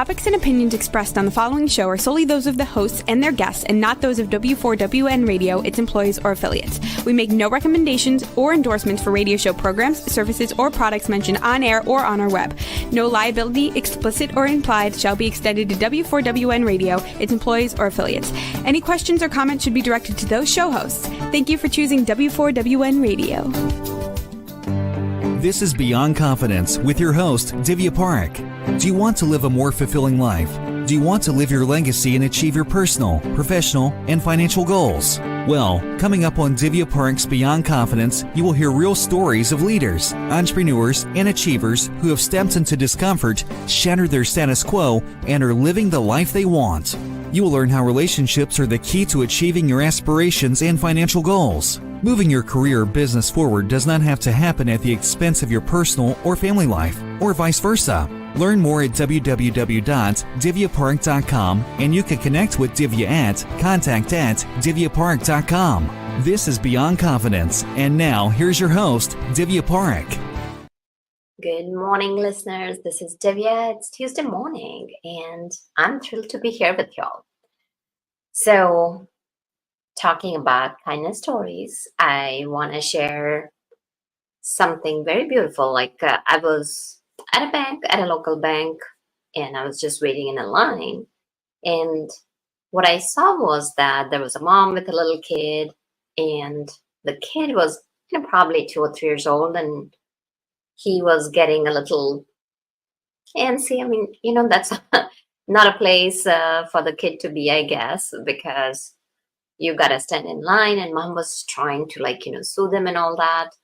topics and opinions expressed on the following show are solely those of the hosts and their guests and not those of W4WN Radio, its employees, or affiliates. We make no recommendations or endorsements for radio show programs, services, or products mentioned on air or on our web. No liability, explicit or implied, shall be extended to W4WN Radio, its employees, or affiliates. Any questions or comments should be directed to those show hosts. Thank you for choosing W4WN Radio. This is Beyond Confidence with your host, Divya Parekh. Do you want to live a more fulfilling life? Do you want to live your legacy and achieve your personal, professional, and financial goals? Well, coming up on Divya Parekh's Beyond Confidence, you will hear real stories of leaders, entrepreneurs, and achievers who have stepped into discomfort, shattered their status quo, and are living the life they want. You will learn how relationships are the key to achieving your aspirations and financial goals. Moving your career or business forward does not have to happen at the expense of your personal or family life, or vice versa. Learn more at www.divyaparekh.com, and you can connect with Divya at contact@divyaparekh.com. This is Beyond Confidence, and now here's your host, Divya Parekh. Good morning, listeners. This is Divya. It's Tuesday morning, and I'm thrilled to be here with y'all. So, talking about kindness stories, I want to share something very beautiful. I was at a bank, at a local bank, and I was just waiting in a line. And what I saw was that there was a mom with a little kid, and the kid was probably 2 or 3 years old, and he was getting a little antsy. I mean, that's not a place for the kid to be, I guess, because you got to stand in line, and mom was trying to soothe him and all that.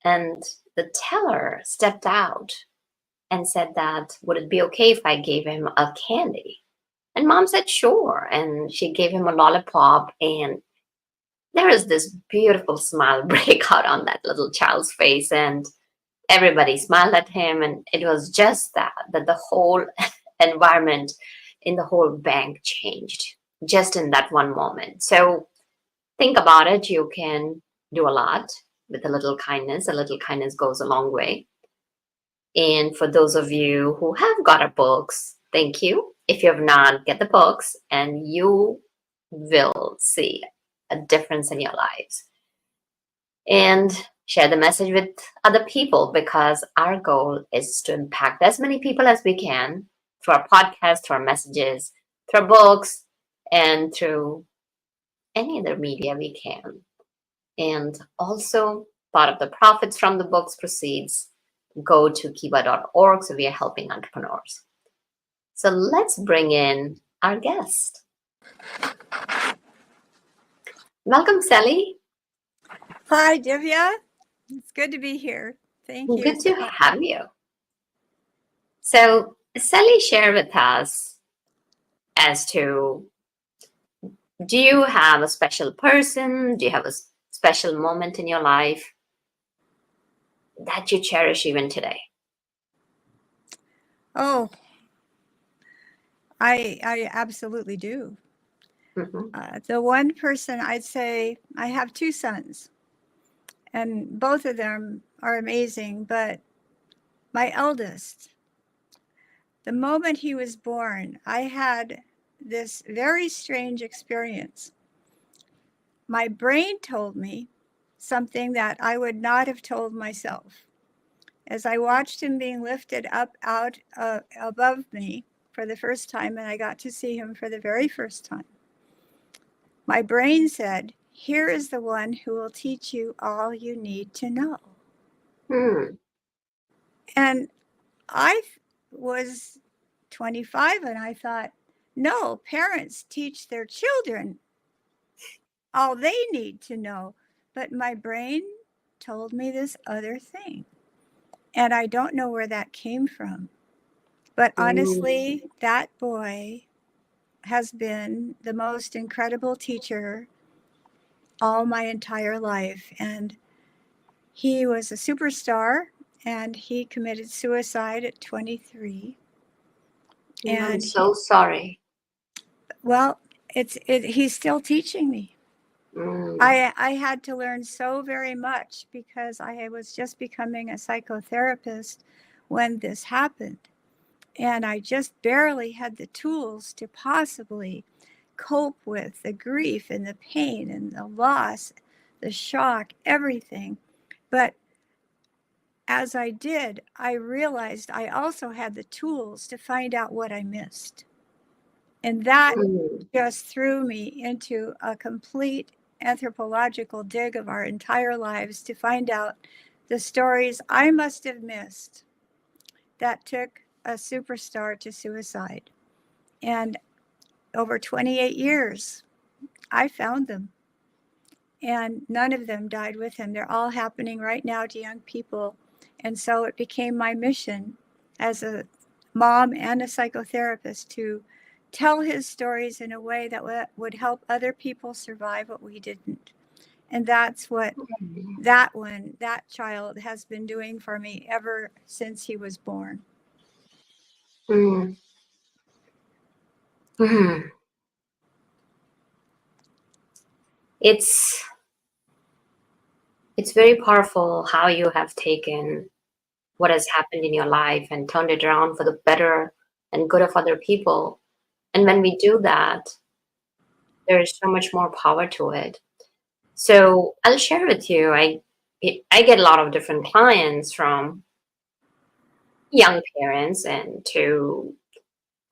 And the teller stepped out and said that, would it be okay if I gave him a candy? And mom said, sure. And she gave him a lollipop, and there was this beautiful smile break out on that little child's face, and everybody smiled at him. And it was just that the whole environment in the whole bank changed just in that one moment. So think about it. You can do a lot with a little kindness. A little kindness goes a long way. And for those of you who have got our books, thank you. If you have not, get the books, and you will see a difference in your lives. And share the message with other people, because our goal is to impact as many people as we can through our podcast, through our messages, through our books, and through any other media we can. And also, part of the profits from the books proceeds go to kiva.org, so we are helping entrepreneurs. So let's bring in our guest. Welcome, Sally. Hi, Divya. It's good to be here. Thank you. Good to have you. So, Sally, share with us as to, do you have a special person? Do you have a special moment in your life that you cherish even today? Oh, I absolutely do. Mm-hmm. The one person, I'd say, I have 2 sons, and both of them are amazing. But my eldest, the moment he was born, I had this very strange experience. My brain told me something that I would not have told myself. As I watched him being lifted up out above me for the first time, and I got to see him for the very first time, my brain said, here is the one who will teach you all you need to know. And I was 25, and I thought, no, parents teach their children all they need to know. But my brain told me this other thing. And I don't know where that came from. But honestly, that boy has been the most incredible teacher all my entire life. And he was a superstar, and he committed suicide at 23. And I'm so sorry. Well, he's still teaching me. I had to learn so very much, because I was just becoming a psychotherapist when this happened. And I just barely had the tools to possibly cope with the grief and the pain and the loss, the shock, everything. But as I did, I realized I also had the tools to find out what I missed. And that just threw me into a complete anthropological dig of our entire lives to find out the stories I must have missed that took a superstar to suicide. And over 28 years, I found them. And none of them died with him. They're all happening right now to young people. And so it became my mission as a mom and a psychotherapist to tell his stories in a way that would help other people survive what we didn't. And that's what that child has been doing for me ever since he was born. Mm. Mm. It's very powerful how you have taken what has happened in your life and turned it around for the better and good of other people. And when we do that, there is so much more power to it. So I'll share with you, I get a lot of different clients, from young parents and to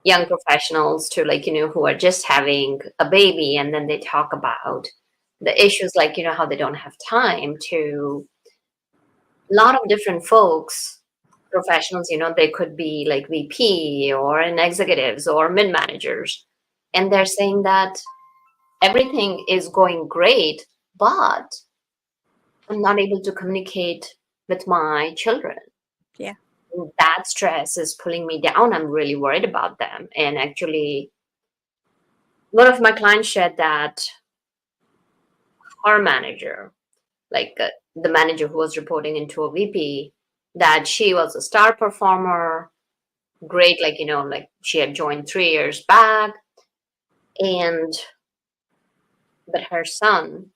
young professionals to, like, who are just having a baby, and then they talk about the issues, like, how they don't have time, to a lot of different folks, professionals, they could be like VP or in executives or mid managers, and they're saying that everything is going great, but I'm not able to communicate with my children. Yeah. That stress is pulling me down. I'm really worried about them. And actually, one of my clients shared that her manager, like the manager who was reporting into a VP, that she was a star performer, great, like, like she had joined 3 years back. But her son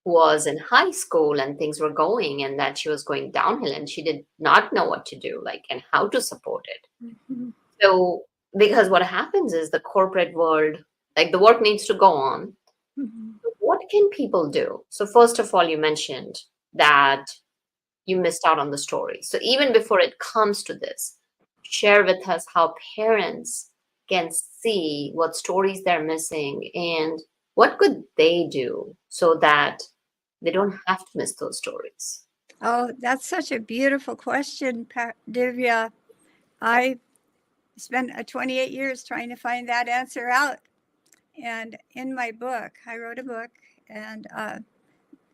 was in high school and things were going, and that she was going downhill, and she did not know what to do, like, and how to support it. Mm-hmm. So, because what happens is the corporate world, like, the work needs to go on. Mm-hmm. What can people do? So first of all, you mentioned that you missed out on the story. So even before it comes to this, share with us how parents can see what stories they're missing and what could they do so that they don't have to miss those stories. Oh, that's such a beautiful question, Divya. I spent 28 years trying to find that answer out. And in my book, I wrote a book, and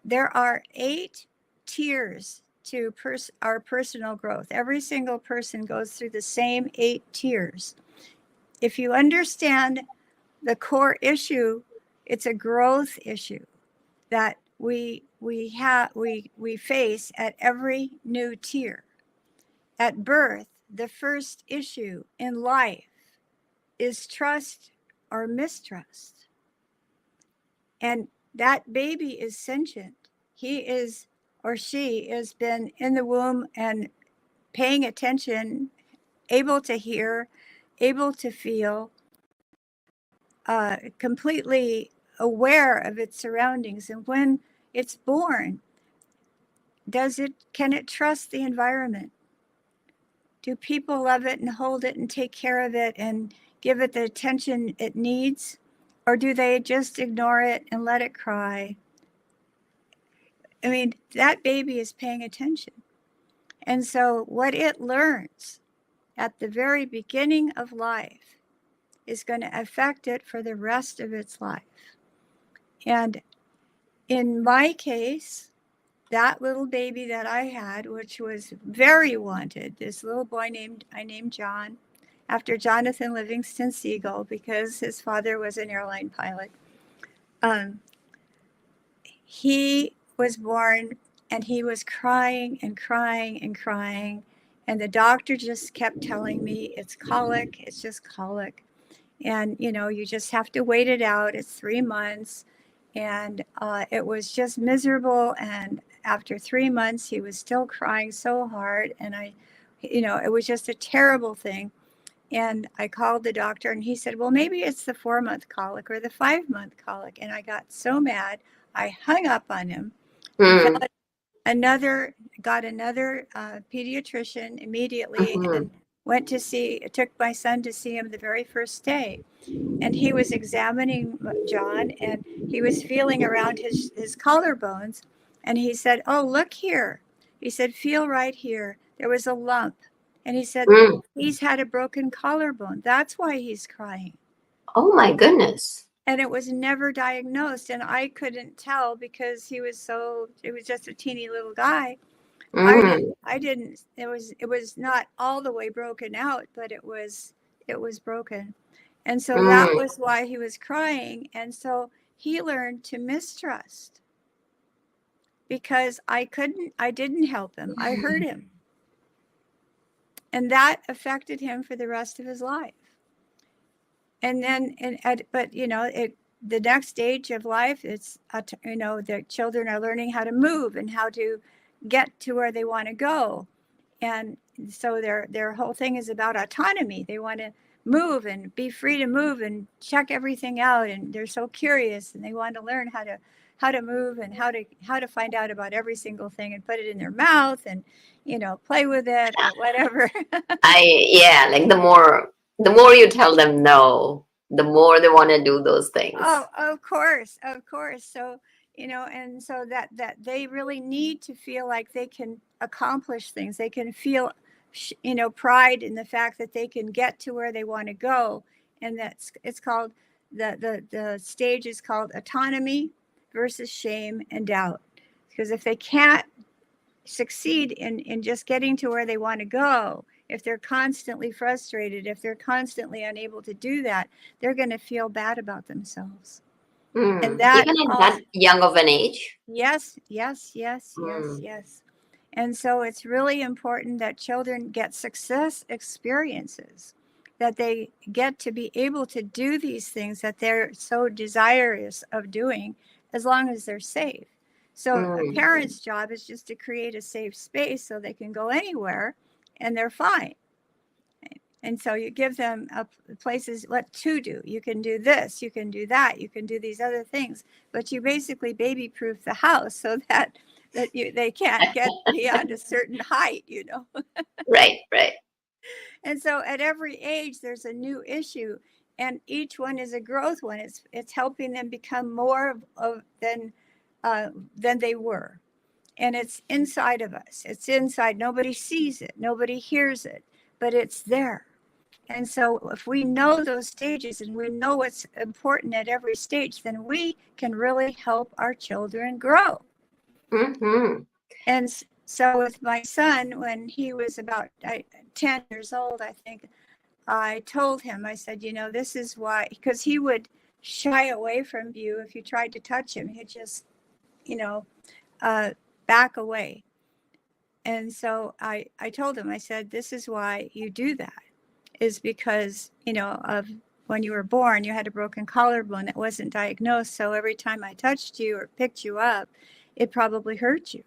there are 8 tiers to our personal growth. Every single person goes through the same 8 tiers. If you understand the core issue, it's a growth issue that we face at every new tier. At birth, the first issue in life is trust or mistrust. And that baby is sentient. He is, or she has been in the womb and paying attention, able to hear, able to feel, completely aware of its surroundings. And when it's born, can it trust the environment? Do people love it and hold it and take care of it and give it the attention it needs? Or do they just ignore it and let it cry? I mean, that baby is paying attention. And so what it learns at the very beginning of life is going to affect it for the rest of its life. And in my case, that little baby that I had, which was very wanted, this little boy I named John, after Jonathan Livingston Seagull, because his father was an airline pilot. He was born and he was crying and crying and crying. And the doctor just kept telling me it's colic, it's just colic. And, you just have to wait it out. It's 3 months. And it was just miserable. And after 3 months, he was still crying so hard. And it was just a terrible thing. And I called the doctor and he said, well, maybe it's the 4-month colic or the 5-month colic. And I got so mad, I hung up on him and Mm. got another pediatrician immediately Mm-hmm. and took my son to see him the very first day. And he was examining John and he was feeling around his collarbones. And he said, oh, look here. He said, feel right here. There was a lump. And he said, Mm. he's had a broken collarbone. That's why he's crying. Oh my goodness. And it was never diagnosed. And I couldn't tell because it was just a teeny little guy. Mm. It was not all the way broken out, but it was broken. And so that Mm. was why he was crying. And so he learned to mistrust because I didn't help him. I hurt him. And that affected him for the rest of his life. And then, but the next stage of life, it's, the children are learning how to move and how to get to where they want to go. And so their whole thing is about autonomy. They want to move and be free to move and check everything out. And they're so curious and they want to learn how to move and how to find out about every single thing and put it in their mouth and, play with it or whatever. Like the more you tell them no, the more they want to do those things. Oh, of course. So, and so that they really need to feel like they can accomplish things. They can feel, pride in the fact that they can get to where they want to go. And it's called, the stage is called autonomy versus shame and doubt. Because if they can't succeed in just getting to where they want to go, if they're constantly frustrated, if they're constantly unable to do that, they're going to feel bad about themselves. And that even at that young of an age. Yes. Mm. And so it's really important that children get success experiences, that they get to be able to do these things that they're so desirous of doing, as long as they're safe. So a parent's job is just to create a safe space so they can go anywhere and they're fine. And so you give them places what to do. You can do this, you can do that, you can do these other things, but you basically baby-proof the house so that they can't get beyond a certain height, Right. And so at every age, there's a new issue, and each one is a growth one. It's helping them become more than they were. And it's inside of us. It's inside. Nobody sees it. Nobody hears it, but it's there. And so if we know those stages and we know what's important at every stage, then we can really help our children grow. Mm-hmm. And so with my son, when he was about 10 years old, I think, I told him, I said, this is why, because he would shy away from you if you tried to touch him. He'd just, back away. And so I told him, I said, this is why you do that, is because, of when you were born, you had a broken collarbone that wasn't diagnosed. So every time I touched you or picked you up, it probably hurt you.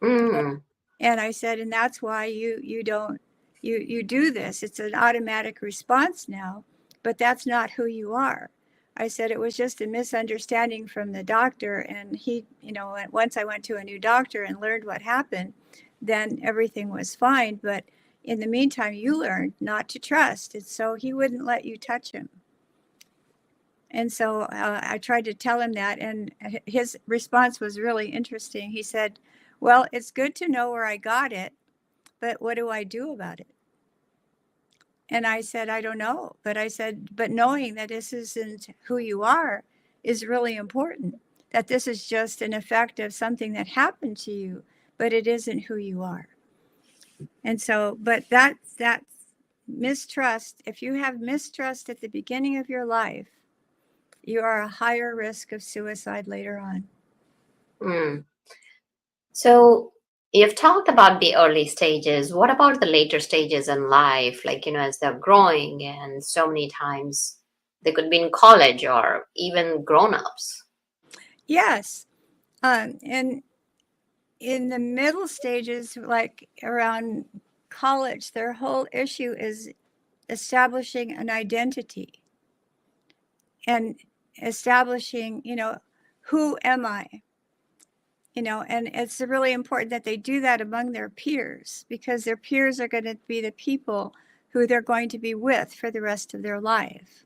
Mm. And I said, and that's why you do this. It's an automatic response now, but that's not who you are. I said, it was just a misunderstanding from the doctor. And he, once I went to a new doctor and learned what happened, then everything was fine. But in the meantime, you learned not to trust. And so he wouldn't let you touch him. And so I tried to tell him that. And his response was really interesting. He said, well, it's good to know where I got it, but what do I do about it? And I said, I don't know. But I said, but knowing that this isn't who you are is really important, that this is just an effect of something that happened to you, but it isn't who you are. And so, but that mistrust, if you have mistrust at the beginning of your life, you are a higher risk of suicide later on. Mm. So you've talked about the early stages. What about the later stages in life? Like, as they're growing, and so many times they could be in college or even grown-ups. Yes. And in the middle stages, like around college, their whole issue is establishing an identity and establishing, who am I? And it's really important that they do that among their peers, because their peers are going to be the people who they're going to be with for the rest of their life.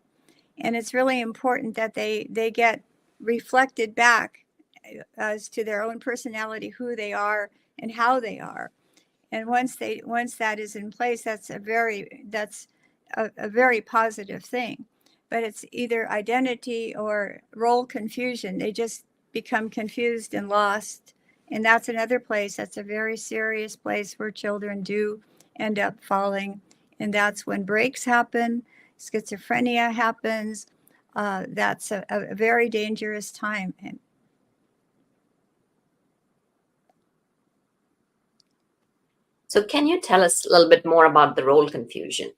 And it's really important that they get reflected back as to their own personality, who they are and how they are. And once that is in place, that's a very positive thing. But it's either identity or role confusion. They just become confused and lost. And that's another place. That's a very serious place where children do end up falling. And that's when breaks happen, schizophrenia happens. That's a very dangerous time. So can you tell us a little bit more about the role confusion?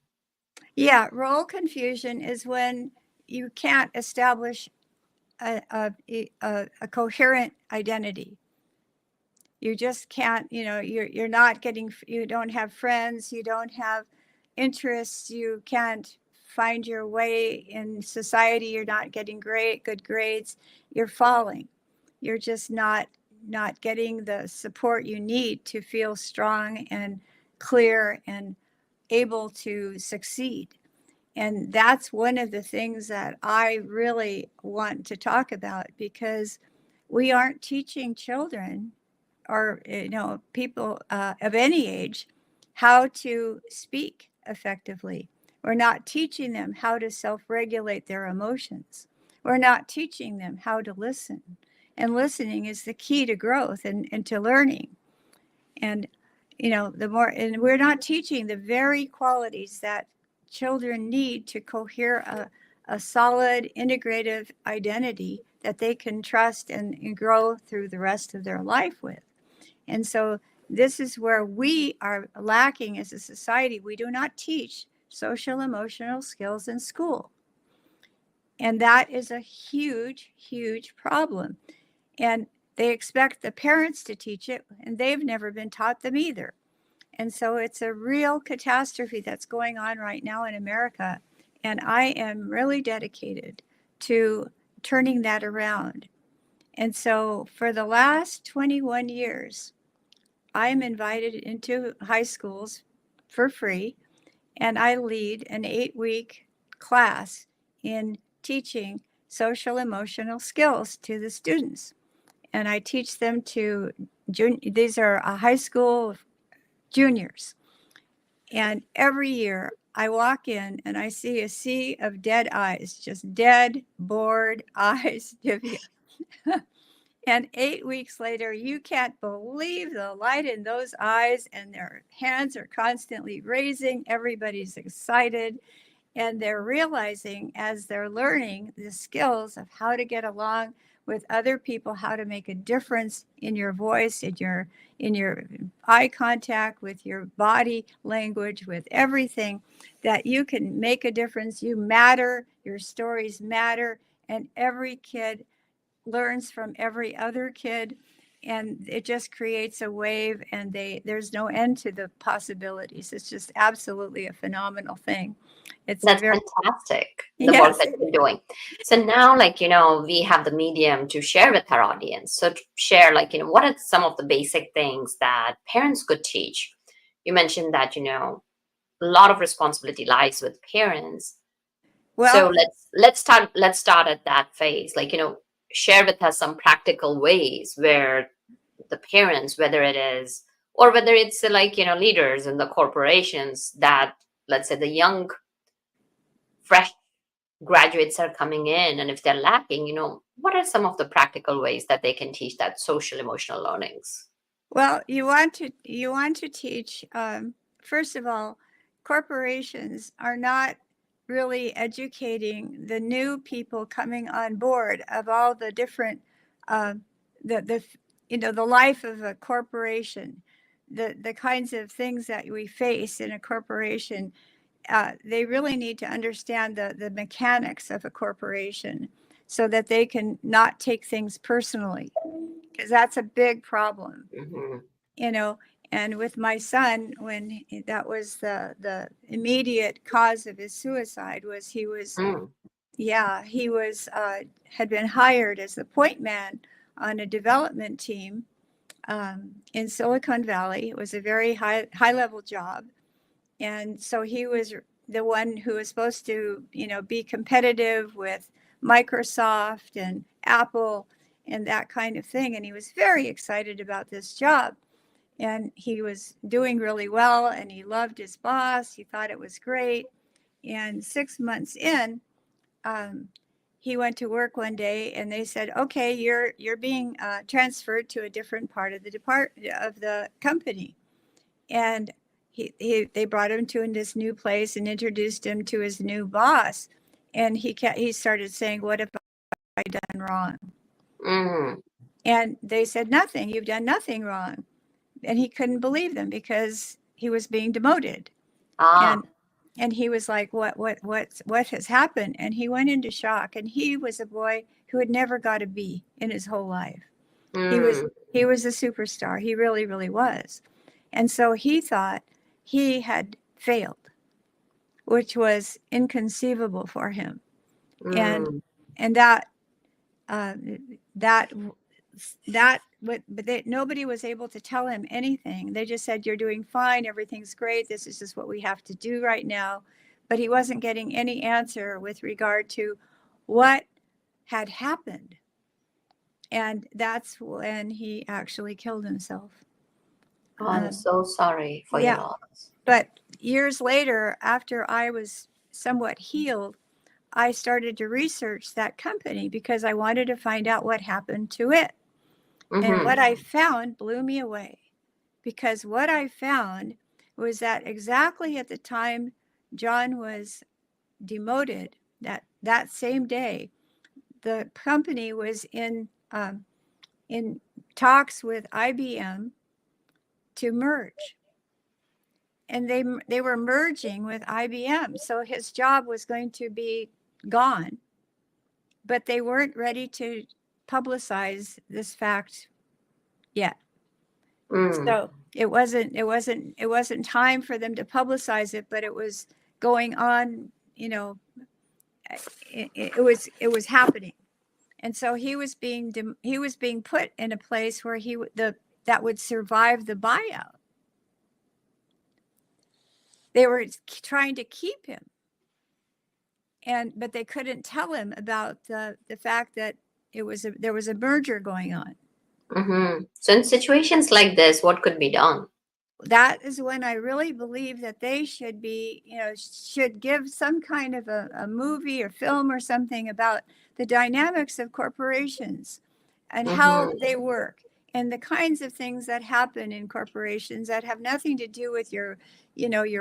Yeah, role confusion is when you can't establish a coherent identity. You just can't, you're not getting, you don't have friends, you don't have interests, you can't find your way in society, you're not getting good grades, you're falling. You're just not getting the support you need to feel strong and clear and able to succeed. And that's one of the things that I really want to talk about, because we aren't teaching children or people of any age how to speak effectively. We're not teaching them how to self-regulate their emotions. We're not teaching them how to listen. And listening is the key to growth and to learning. And and we're not teaching the very qualities that children need to cohere a solid integrative identity that they can trust and grow through the rest of their life with. And so this is where we are lacking as a society. We do not teach social emotional skills in school. And that is a huge, huge problem. And they expect the parents to teach it, and they've never been taught them either. And so it's a real catastrophe that's going on right now in America. And I am really dedicated to turning that around. And so for the last 21 years, I am invited into high schools for free, and I lead an 8-week class in teaching social emotional skills to the students. And I teach them to, these are high school juniors. And every year I walk in and I see a sea of dead eyes, just dead, bored eyes, Divya. And 8 weeks later, you can't believe the light in those eyes, and their hands are constantly raising. Everybody's excited. And they're realizing, as they're learning the skills of how to get along with other people, how to make a difference in your voice, in your eye contact, with your body language, with everything, that you can make a difference. You matter, your stories matter, and every kid learns from every other kid, and it just creates a wave, and there's no end to the possibilities. It's just absolutely a phenomenal thing. That's fantastic, the Yes. work that you're doing. So now, we have the medium to share with our audience. So to share, what are some of the basic things that parents could teach? You mentioned that, a lot of responsibility lies with parents. Well, so let's start at that phase. Share with us some practical ways where the parents, whether it's leaders in the corporations, that, let's say, the young fresh graduates are coming in, and if they're lacking, what are some of the practical ways that they can teach that social emotional learnings? Well, you want to teach, first of all, corporations are not really educating the new people coming on board of all the different, the life of a corporation, the kinds of things that we face in a corporation. They really need to understand the mechanics of a corporation, so that they can not take things personally, because that's a big problem. Mm-hmm. And with my son, when that was the immediate cause of his suicide, was he was, he was had been hired as the point man on a development team in Silicon Valley. It was a very high level job, and so he was the one who was supposed to, be competitive with Microsoft and Apple and that kind of thing. And he was very excited about this job. And he was doing really well, and he loved his boss. He thought it was great. And 6 months in, he went to work one day, and they said, "Okay, you're being transferred to a different part of the company." And they brought him to this new place and introduced him to his new boss. And he started saying, "What have I done wrong?" And they said, "Nothing. You've done nothing wrong." And he couldn't believe them because he was being demoted. And he was like, what has happened? And he went into shock. And he was a boy who had never got a B in his whole life. He was a superstar. He really, really was. And so he thought he had failed, which was inconceivable for him. And nobody was able to tell him anything. They just said, "You're doing fine. Everything's great. This is just what we have to do right now." But he wasn't getting any answer with regard to what had happened. And that's when he actually killed himself. Oh, I'm so sorry for your loss. But years later, after I was somewhat healed, I started to research that company because I wanted to find out what happened to it. And what I found blew me away, because what I found was that exactly at the time John was demoted, that same day, the company was in talks with IBM to merge. And they were merging with IBM. So his job was going to be gone, but they weren't ready to publicize this fact yet. So it wasn't time for them to publicize it, but it was going on, it was happening. And so he was being put in a place where that would survive the buyout. They were trying to keep him, but they couldn't tell him about the fact that there was a merger going on. So in situations like this, what could be done? That is when I really believe that they should give some kind of a movie or film or something about the dynamics of corporations and how they work, and the kinds of things that happen in corporations that have nothing to do with your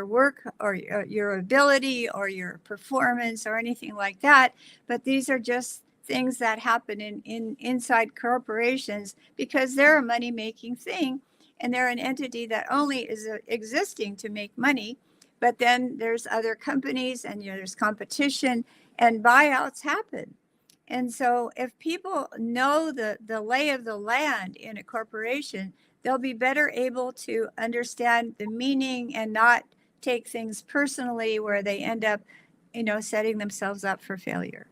work or your ability or your performance or anything like that. But these are just things that happen inside corporations because they're a money-making thing, and they're an entity that only is existing to make money. But then there's other companies, and there's competition, and buyouts happen. And so if people know the lay of the land in a corporation, they'll be better able to understand the meaning and not take things personally where they end up, setting themselves up for failure.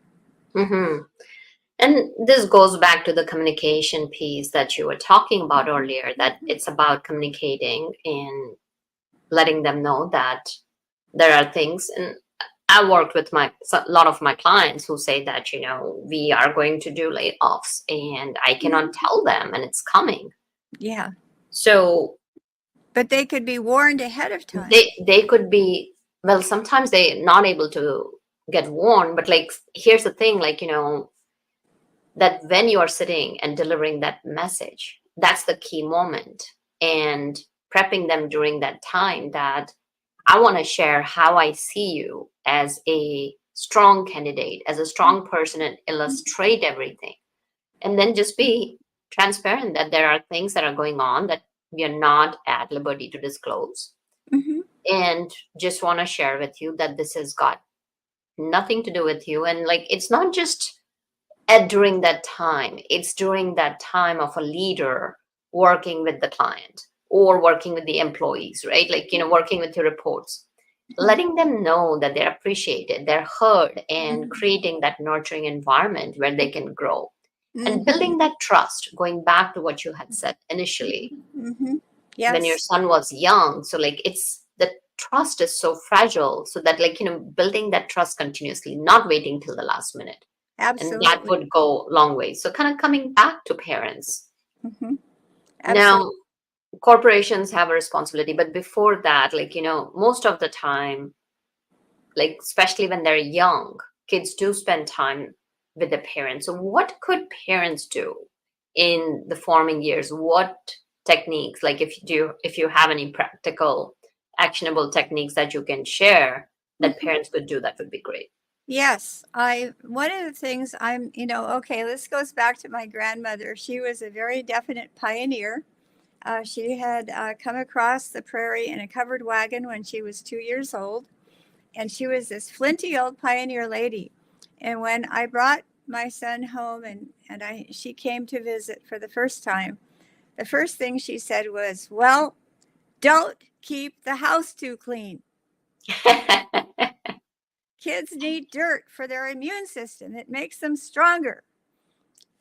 And this goes back to the communication piece that you were talking about earlier, that it's about communicating and letting them know that there are things. And I worked with a lot of my clients who say that, we are going to do layoffs and I cannot tell them, and it's coming. Yeah. So. But they could be warned ahead of time. They could be, well, sometimes they're not able to get warned, but here's the thing, that when you are sitting and delivering that message, that's the key moment, and prepping them during that time that I want to share how I see you as a strong candidate, as a strong person, and illustrate everything. And then just be transparent that there are things that are going on that we are not at liberty to disclose. And just want to share with you that this has got nothing to do with you. And it's not just during that time, it's during that time of a leader working with the client, or working with the employees, right? Like, working with your reports, letting them know that they're appreciated, they're heard, and creating that nurturing environment where they can grow and building that trust, going back to what you had said initially when your Yes, son was young. So like it's the trust is so fragile. So that like, building that trust continuously, not waiting till the last minute. And that absolutely. would go a long way. So kind of coming back to parents. Absolutely. Now, corporations have a responsibility, but before that, like, most of the time, like especially when they're young, kids do spend time with the parents. So what could parents do in the forming years? What techniques, like if you have any practical actionable techniques that you can share that parents could do, that would be great. Yes, one of the things okay, this goes back to my grandmother. She was a very definite pioneer. She had come across the prairie in a covered wagon when she was 2 years old. And she was this flinty old pioneer lady. And when I brought my son home and she came to visit for the first time, the first thing she said was, well, don't keep the house too clean. Kids need dirt for their immune system. It makes them stronger.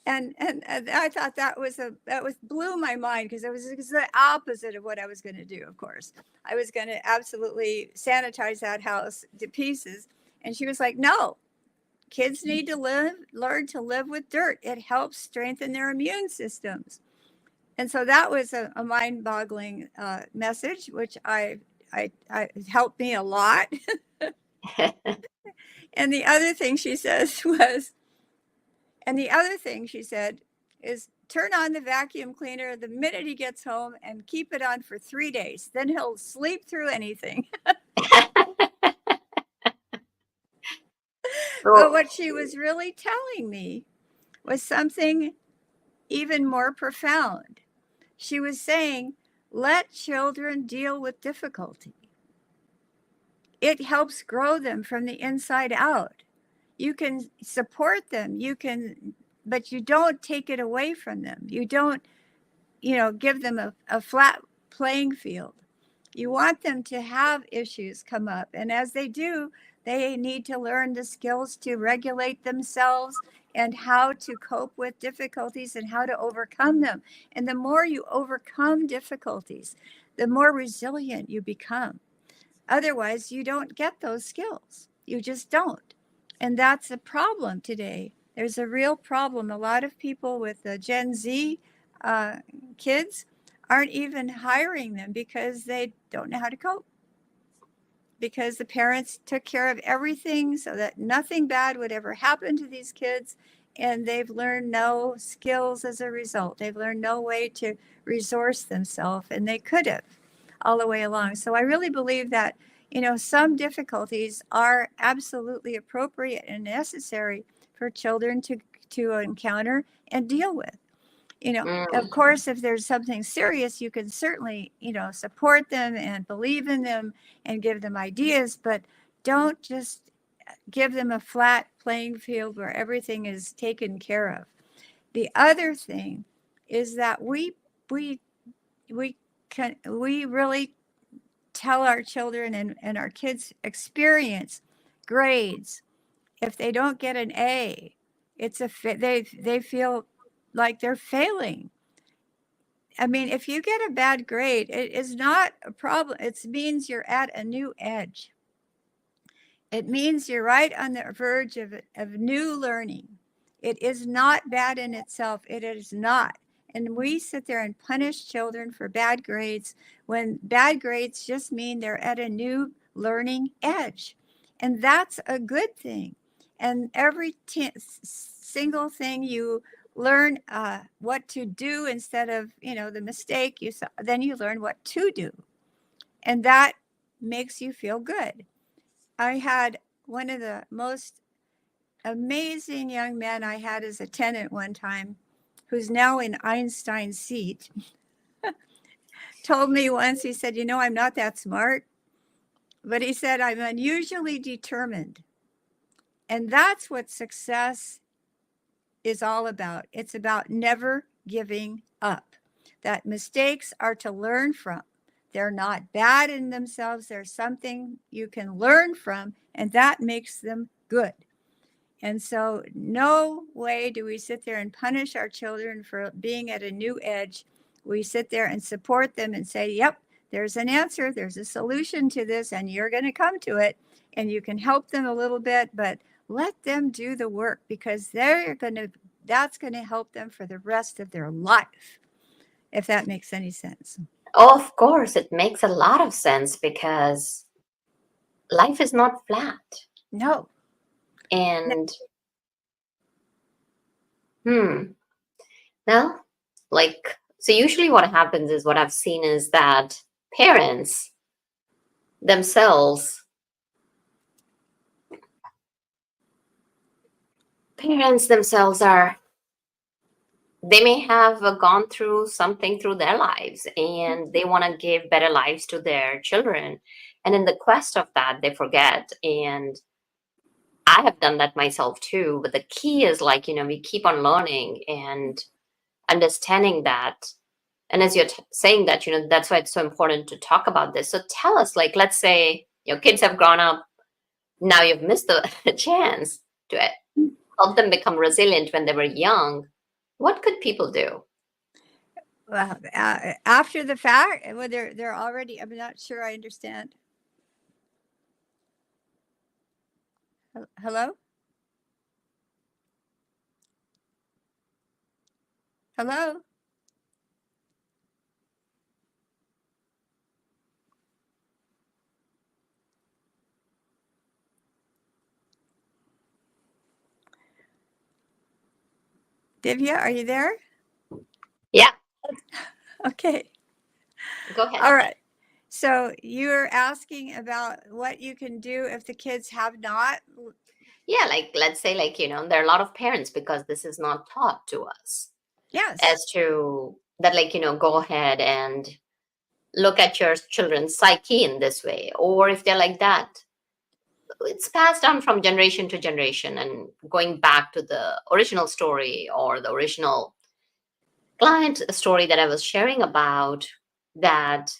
And I thought that was blew my mind because it was the opposite of what I was going to do. Of course, I was going to absolutely sanitize that house to pieces. And she was like, "No, kids need to learn to live with dirt. It helps strengthen their immune systems." And so that was a mind-boggling message, which I helped me a lot. And the other thing she said is turn on the vacuum cleaner the minute he gets home and keep it on for 3 days. Then he'll sleep through anything. But what she was really telling me was something even more profound. She was saying, let children deal with difficulty. It helps grow them from the inside out. You can support them, but you don't take it away from them. You don't, give them a flat playing field. You want them to have issues come up. And as they do, they need to learn the skills to regulate themselves and how to cope with difficulties and how to overcome them. And the more you overcome difficulties, the more resilient you become. Otherwise, you don't get those skills. You just don't. And that's a problem today. There's a real problem. A lot of people with the Gen Z kids aren't even hiring them because they don't know how to cope. Because the parents took care of everything so that nothing bad would ever happen to these kids. And they've learned no skills as a result. They've learned no way to resource themselves, and they could have all the way along. So I really believe that, some difficulties are absolutely appropriate and necessary for children to encounter and deal with. Of course, if there's something serious, you can certainly, support them and believe in them and give them ideas, but don't just give them a flat playing field where everything is taken care of. The other thing is that we really tell our children and our kids experience grades. If they don't get an A, they feel like they're failing. I mean, if you get a bad grade, it is not a problem. It means you're at a new edge. It means you're right on the verge of new learning. It is not bad in itself. It is not. And we sit there and punish children for bad grades when bad grades just mean they're at a new learning edge. And that's a good thing. And every single thing you learn what to do instead of, the mistake you saw, then you learn what to do. And that makes you feel good. I had one of the most amazing young men I had as a tenant one time, who's now in Einstein's seat, told me once, he said, I'm not that smart, but he said, I'm unusually determined. And that's what success is all about. It's about never giving up. that mistakes are to learn from. They're not bad in themselves. There's something you can learn from, and that makes them good. And so no way do we sit there and punish our children for being at a new edge. We sit there and support them and say, yep, there's an answer, there's a solution to this, and you're going to come to it, and you can help them a little bit, but let them do the work, because that's going to help them for the rest of their life, if that makes any sense. Oh, of course, it makes a lot of sense, because life is not flat. No. And well, like, so usually what happens is, what I've seen is that parents themselves are, they may have gone through something through their lives, and they want to give better lives to their children. And in the quest of that, they forget. And I have done that myself too. But the key is, like, we keep on learning and understanding that. And as you're saying that, that's why it's so important to talk about this. So tell us, like, let's say your kids have grown up. Now you've missed the chance to help them become resilient when they were young. What could people do? Well, after the fact, well, they're already, I'm not sure I understand. Hello? Hello? Divya, are you there? Yeah. Okay. Go ahead. All right. So you're asking about what you can do if the kids have not. Yeah, like, let's say, like, there are a lot of parents, because this is not taught to us. Yes. As to that, like, go ahead and look at your children's psyche in this way. Or if they're like that, it's passed down from generation to generation, and going back to the original story, or the original client story that I was sharing about, that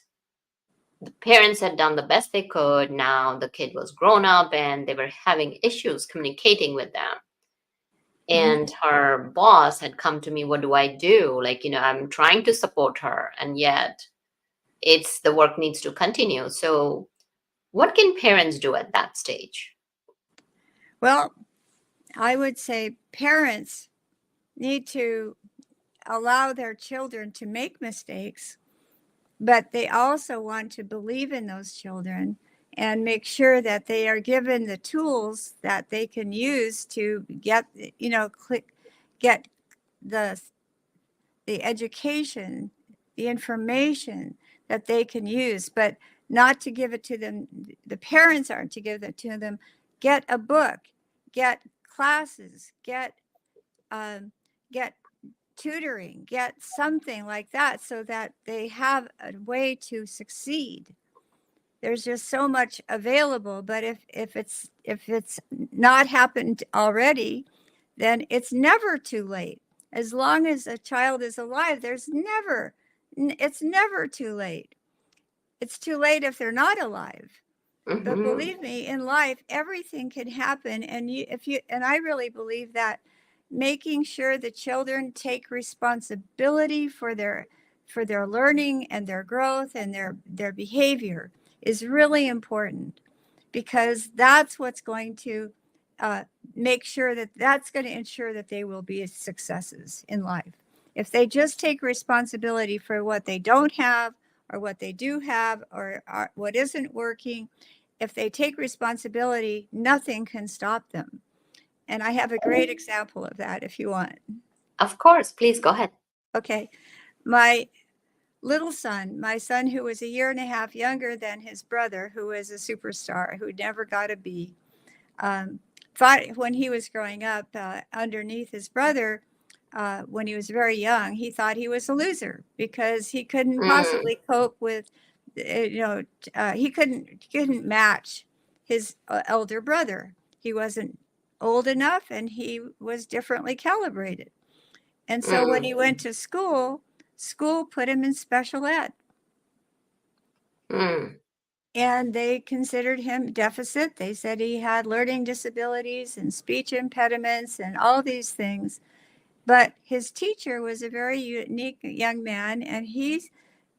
the parents had done the best they could. Now the kid was grown up, and they were having issues communicating with them. And her boss had come to me, what do I do? Like, I'm trying to support her, and yet the work needs to continue. So what can parents do at that stage? Well, I would say parents need to allow their children to make mistakes, but they also want to believe in those children and make sure that they are given the tools that they can use to get the education, the information that they can use, but not to give it to them. The parents aren't to give it to them. Get a book, get classes, get tutoring, get something like that, so that they have a way to succeed. There's just so much available, but if it's not happened already, then it's never too late. As long as a child is alive, it's never too late. It's too late if they're not alive. But believe me, in life, everything can happen. And I really believe that making sure the children take responsibility for their learning and their growth and their behavior is really important, because that's what's going to make sure that's going to ensure that they will be successes in life. If they just take responsibility for what they don't have, or what they do have, or what isn't working, if they take responsibility, nothing can stop them. And I have a great example of that if you want. Of course, please go ahead. Okay. My little son, my son who was a year and a half younger than his brother, who was a superstar, who never got a B, thought when he was growing up underneath his brother, when he was very young, he thought he was a loser because he couldn't possibly cope with, he couldn't match his elder brother. He wasn't old enough, and he was differently calibrated. And so when he went to school school put him in special ed. Mm. And they considered him deficit. They said he had learning disabilities and speech impediments and all these things. But his teacher was a very unique young man, and he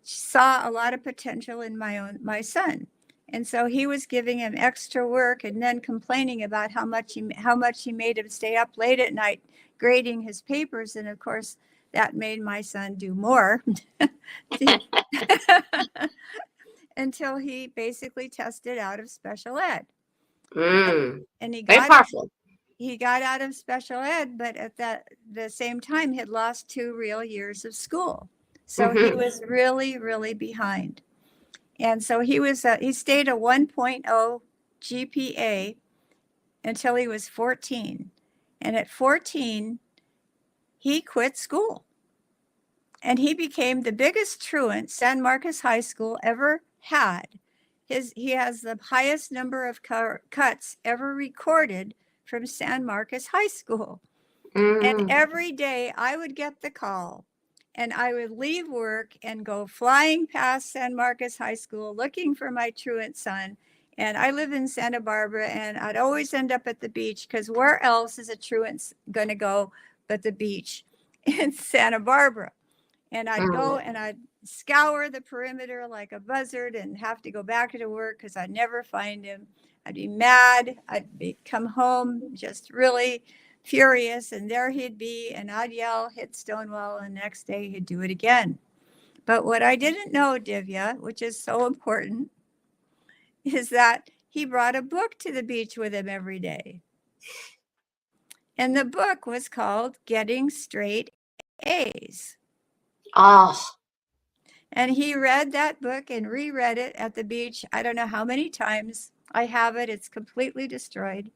saw a lot of potential in my son. And so he was giving him extra work and then complaining about how much he made him stay up late at night grading his papers. And of course, that made my son do more until he basically tested out of special ed. Mm. And Very powerful. he got out of special ed, but at the same time had lost 2 real years of school. So he was really, really behind. And so he stayed a 1.0 GPA until he was 14. And at 14, he quit school. And he became the biggest truant San Marcos High School ever had. He has the highest number of cuts ever recorded from San Marcos High School. And every day I would get the call, and I would leave work and go flying past San Marcos High School looking for my truant son. And I live in Santa Barbara, and I'd always end up at the beach, because where else is a truant going to go but the beach in Santa Barbara? And I'd go and I'd scour the perimeter like a buzzard and have to go back to work because I'd never find him. I'd be mad. Come home just really furious, and there he'd be, and I'd yell, hit Stonewall, and the next day he'd do it again. But what I didn't know, Divya, which is so important, is that he brought a book to the beach with him every day. And the book was called Getting Straight A's. Oh. And he read that book and reread it at the beach. I don't know how many times. I have it. It's completely destroyed.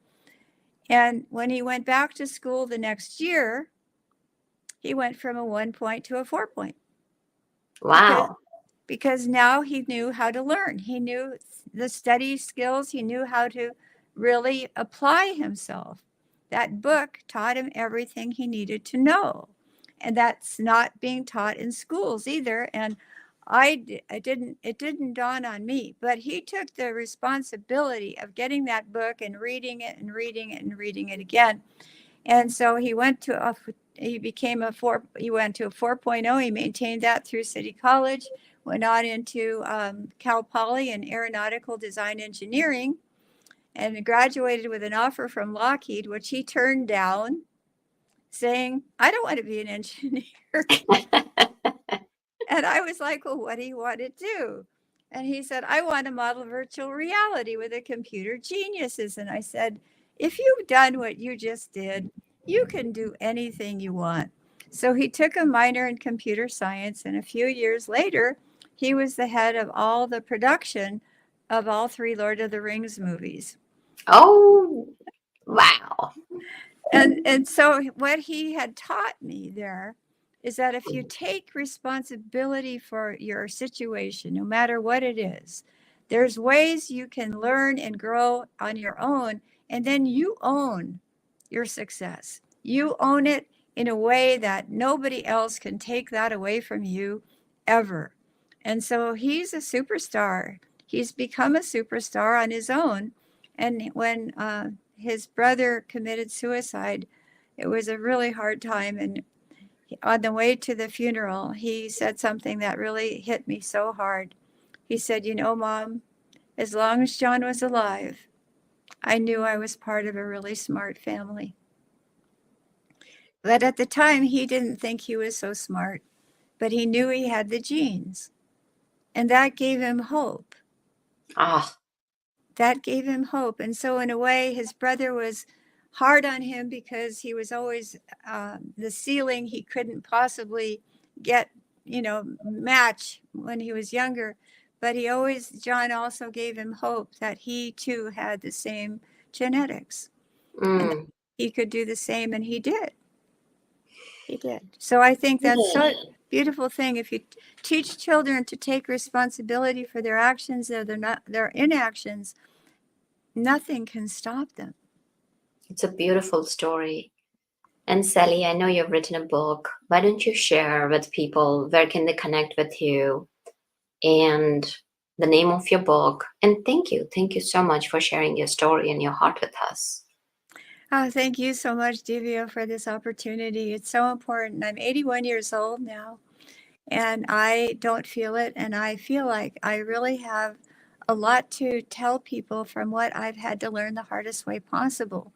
And when he went back to school the next year, he went from a 1 point to a 4 point. Wow. Because now he knew how to learn. He knew the study skills. He knew how to really apply himself. That book taught him everything he needed to know. And that's not being taught in schools either. And it didn't dawn on me, but he took the responsibility of getting that book and reading it and reading it and reading it again. And so he went to a 4.0. He maintained that through City College, went on into Cal Poly in aeronautical design engineering, and graduated with an offer from Lockheed, which he turned down, saying, I don't want to be an engineer. And I was like, well, what do you want to do? And he said, I want to model virtual reality with the computer geniuses. And I said, if you've done what you just did, you can do anything you want. So he took a minor in computer science, and a few years later, he was the head of all the production of all 3 Lord of the Rings movies. Oh, wow. And so what he had taught me there is that if you take responsibility for your situation, no matter what it is, there's ways you can learn and grow on your own, and then you own your success. You own it in a way that nobody else can take that away from you ever. And so he's a superstar. He's become a superstar on his own. And when his brother committed suicide, it was a really hard time. And on the way to the funeral, he said something that really hit me so hard. He said, you know, Mom, as long as John was alive, I knew I was part of a really smart family. But at the time, he didn't think he was so smart, but he knew he had the genes. And that gave him hope. That gave him hope. And so in a way, his brother was hard on him because he was always the ceiling he couldn't possibly get, match when he was younger. But John also gave him hope that he too had the same genetics. And that he could do the same, and he did. He did. So I think that's so beautiful thing. If you teach children to take responsibility for their actions or their inactions, nothing can stop them. It's a beautiful story. And Sally, I know you've written a book. Why don't you share with people where can they connect with you and the name of your book? And thank you. Thank you so much for sharing your story and your heart with us. Oh, thank you so much, Divya, for this opportunity. It's so important. I'm 81 years old now, and I don't feel it. And I feel like I really have a lot to tell people from what I've had to learn the hardest way possible.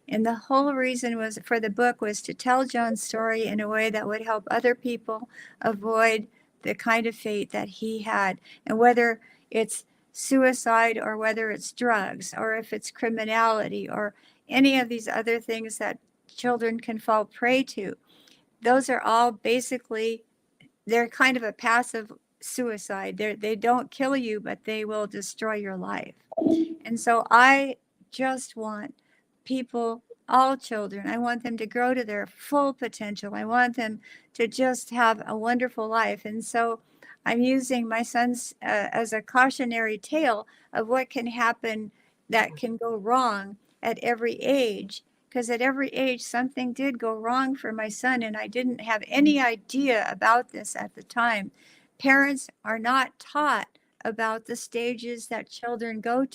And the whole reason was for the book was to tell John's story in a way that would help other people avoid the kind of fate that he had. And whether it's suicide or whether it's drugs or if it's criminality or any of these other things that children can fall prey to, those are all basically, they're kind of a passive suicide. They don't kill you, but they will destroy your life. And so I just want people, all children, I want them to grow to their full potential. I want them to just have a wonderful life. And so I'm using my sons as a cautionary tale of what can happen that can go wrong at every age. Because at every age, something did go wrong for my son, and I didn't have any idea about this at the time. Parents are not taught about the stages that children go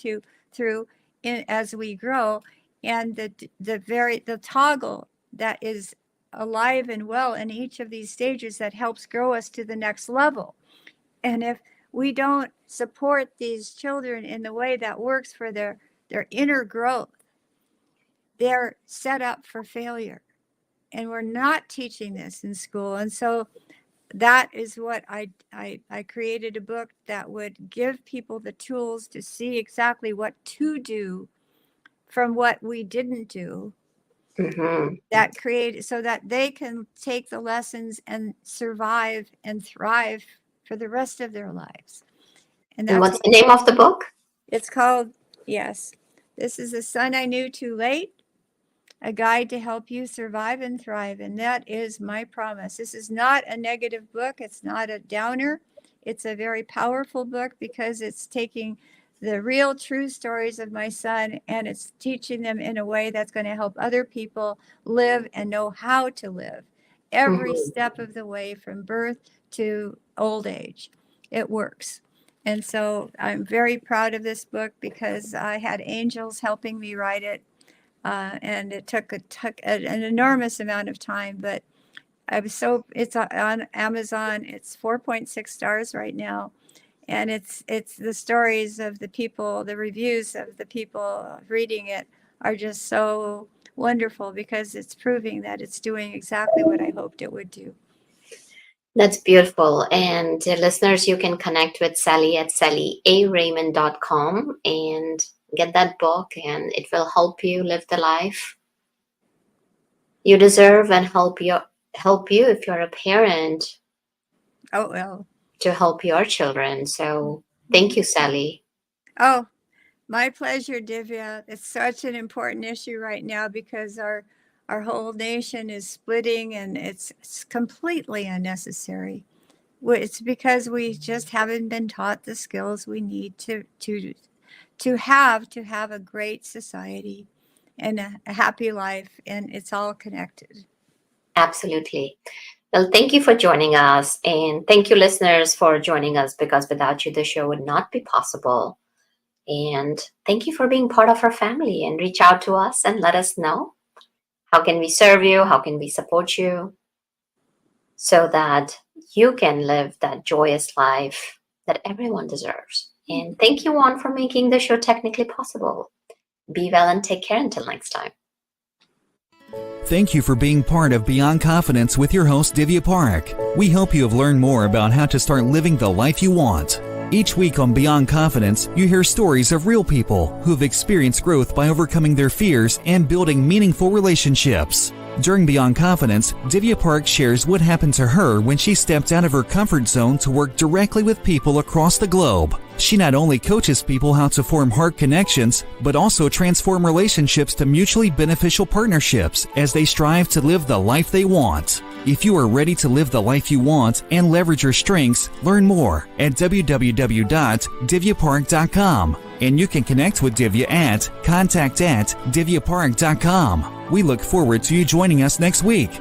through as we grow, and the toggle that is alive and well in each of these stages that helps grow us to the next level. And if we don't support these children in the way that works for their inner growth, they're set up for failure. And we're not teaching this in school. And so that is what I created a book that would give people the tools to see exactly what to do from what we didn't do. Mm-hmm. That created so that they can take the lessons and survive and thrive for the rest of their lives. And what's the name of the book? It's called, yes, This is the Son I Knew Too Late, a guide to help you survive and thrive. And that is my promise. This is not a negative book. It's not a downer. It's a very powerful book because it's taking the real true stories of my son and it's teaching them in a way that's going to help other people live and know how to live every step of the way from birth to old age. It works. And so I'm very proud of this book because I had angels helping me write it. And it took an enormous amount of time, but it's on Amazon. It's 4.6 stars right now. And it's the stories of the people, the reviews of the people reading it are just so wonderful because it's proving that it's doing exactly what I hoped it would do. That's beautiful. And listeners, you can connect with Sally at sallyaraymond.com and get that book, and it will help you live the life you deserve and help you if you're a parent. Oh, well. To help your children. So thank you, Sally. Oh, my pleasure, Divya. It's such an important issue right now because our whole nation is splitting and it's completely unnecessary. It's because we just haven't been taught the skills we need to have a great society and a happy life, and it's all connected. Absolutely. Well, thank you for joining us, and thank you, listeners, for joining us, because without you, the show would not be possible. And thank you for being part of our family, and reach out to us and let us know how can we serve you, how can we support you, so that you can live that joyous life that everyone deserves. And thank you, Juan, for making the show technically possible. Be well and take care until next time. Thank you for being part of Beyond Confidence with your host, Divya Parekh. We hope you have learned more about how to start living the life you want. Each week on Beyond Confidence, you hear stories of real people who have experienced growth by overcoming their fears and building meaningful relationships. During Beyond Confidence, Divya Parekh shares what happened to her when she stepped out of her comfort zone to work directly with people across the globe. She not only coaches people how to form heart connections, but also transform relationships to mutually beneficial partnerships as they strive to live the life they want. If you are ready to live the life you want and leverage your strengths, learn more at www.divyaparekh.com. And you can connect with Divya at contact@divyaparekh.com. We look forward to you joining us next week.